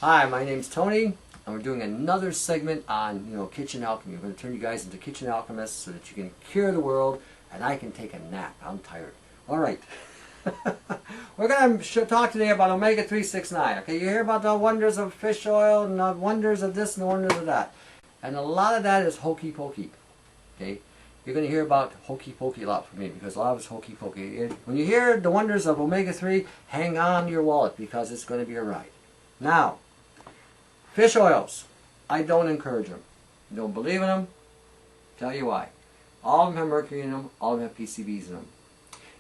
Hi, my name's Tony, and we're doing another segment on, kitchen alchemy. We're going to turn you guys into kitchen alchemists so that you can cure the world, and I can take a nap. I'm tired. All right. We're going to talk today about omega-369. Okay, you hear about the wonders of fish oil and the wonders of this and the wonders of that. And a lot of that is hokey pokey. Okay, you're going to hear about hokey pokey a lot from me because a lot of it's hokey pokey. When you hear the wonders of omega-3, hang on to your wallet because it's going to be a ride. Now, fish oils, I don't encourage them. Don't believe in them. Tell you why. All of them have mercury in them. All of them have PCBs in them.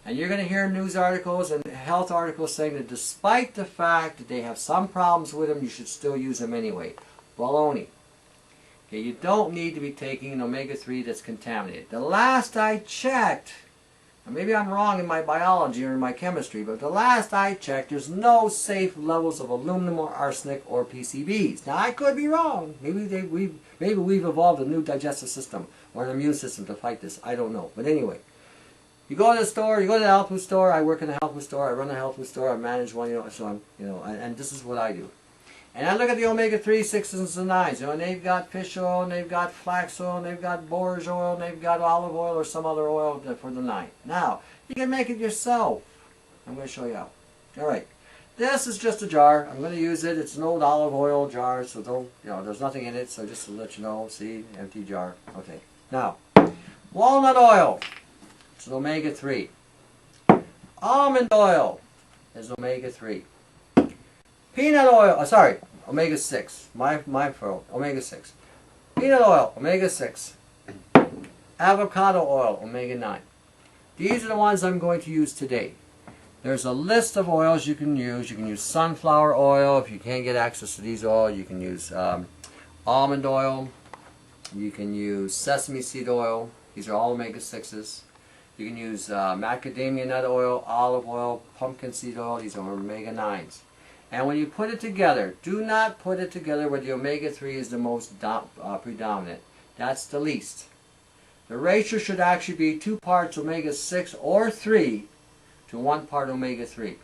And you're going to hear news articles and health articles saying that despite the fact that they have some problems with them, you should still use them anyway. Baloney. Okay, you don't need to be taking an omega-3 that's contaminated. The last I checked, and maybe I'm wrong in my biology or in my chemistry, but the last I checked, there's no safe levels of aluminum or arsenic or PCBs. Now, I could be wrong. Maybe we've evolved a new digestive system or an immune system to fight this. I don't know. But anyway, you go to the store, you go to the health food store. I work in a health food store. I run a health food store. I manage one, so I'm, and this is what I do. And I look at the omega-3, 6s, and 9s, and they've got fish oil, and they've got flax oil, and they've got borage oil, and they've got olive oil or some other oil for the 9. Now, you can make it yourself. I'm going to show you how. All right. This is just a jar. I'm going to use it. It's an old olive oil jar, so don't, there's nothing in it, so just to let you know, see, empty jar. Okay. Now, walnut oil. It's an omega-3. Almond oil is omega-3. Peanut oil, omega-6. My fault, omega-6. Peanut oil, omega-6. Avocado oil, omega-9. These are the ones I'm going to use today. There's a list of oils you can use. You can use sunflower oil. If you can't get access to these oils, you can use almond oil. You can use sesame seed oil. These are all omega-6s. You can use macadamia nut oil, olive oil, pumpkin seed oil. These are omega-9s. And when you put it together, do not put it together where the omega-3 is the most predominant. That's the least. The ratio should actually be 2 parts omega-6 or 3 to 1 part omega-3.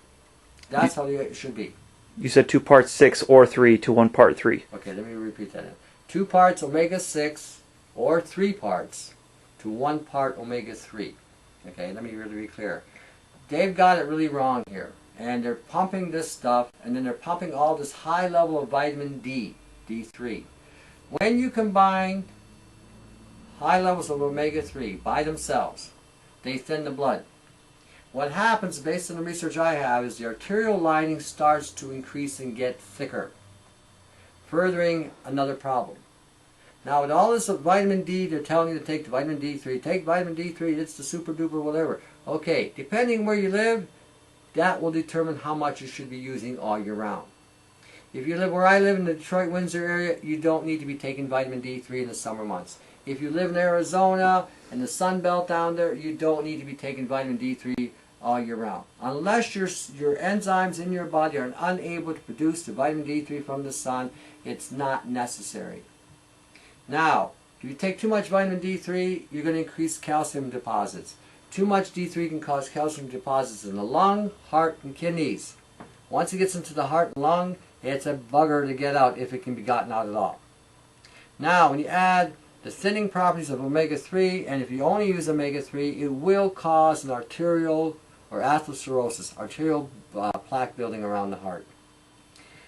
That's how it should be. You said 2 parts 6 or 3 to 1 part 3. Okay, let me repeat that. 2 parts omega-6 or 3 parts to 1 part omega-3. Okay, let me really be clear. They've got it really wrong here. And they're pumping this stuff, and then they're pumping all this high level of vitamin D, D3. When you combine high levels of omega-3 by themselves, they thin the blood. What happens, based on the research I have, is the arterial lining starts to increase and get thicker, furthering another problem. Now, with all this vitamin D, they're telling you to take the vitamin D3. Take vitamin D3, it's the super duper whatever. Okay, depending where you live, that will determine how much you should be using all year round. If you live where I live in the Detroit, Windsor area, you don't need to be taking vitamin D3 in the summer months. If you live in Arizona and the Sun Belt down there, you don't need to be taking vitamin D3 all year round. Unless your enzymes in your body are unable to produce the vitamin D3 from the sun, it's not necessary. Now, if you take too much vitamin D3, you're going to increase calcium deposits. Too much D3 can cause calcium deposits in the lung, heart, and kidneys. Once it gets into the heart and lung, it's a bugger to get out if it can be gotten out at all. Now, when you add the thinning properties of omega-3, and if you only use omega-3, it will cause an arterial or atherosclerosis, arterial plaque building around the heart.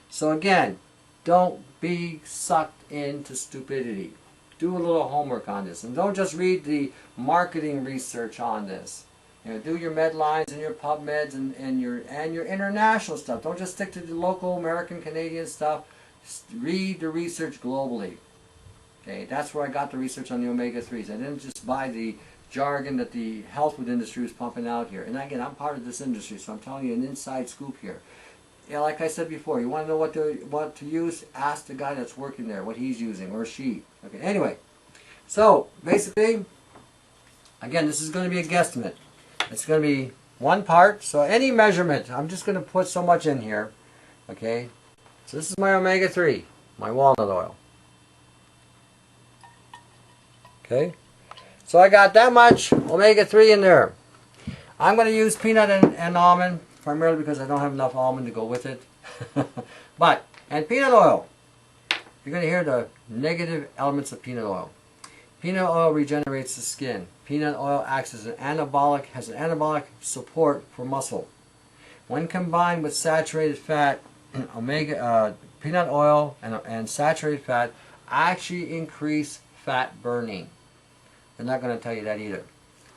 So again, don't be sucked into stupidity. Do a little homework on this, and don't just read the marketing research on this. Do your Medlines and your PubMeds and your international stuff. Don't just stick to the local American, Canadian stuff. Just read the research globally. Okay, that's where I got the research on the omega-3s. I didn't just buy the jargon that the health food industry was pumping out here. And again, I'm part of this industry, so I'm telling you an inside scoop here. Yeah, like I said before, you want to know what to use, ask the guy that's working there, what he's using, or she. Okay, anyway, so basically, again, this is going to be a guesstimate. It's going to be 1 part, so any measurement, I'm just going to put so much in here. Okay, so this is my omega-3, my walnut oil. Okay, so I got that much omega-3 in there. I'm going to use peanut and almond, primarily because I don't have enough almond to go with it. But And peanut oil. You're going to hear the negative elements of peanut oil. Peanut oil regenerates the skin. Peanut oil acts as an anabolic, has an anabolic support for muscle. When combined with saturated fat, peanut oil and saturated fat actually increase fat burning. They're not going to tell you that either.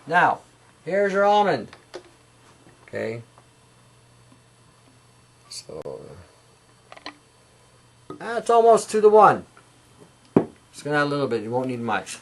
Now, here's your almond. Okay. So, that's almost 2 to 1. Just going to add a little bit. You won't need much.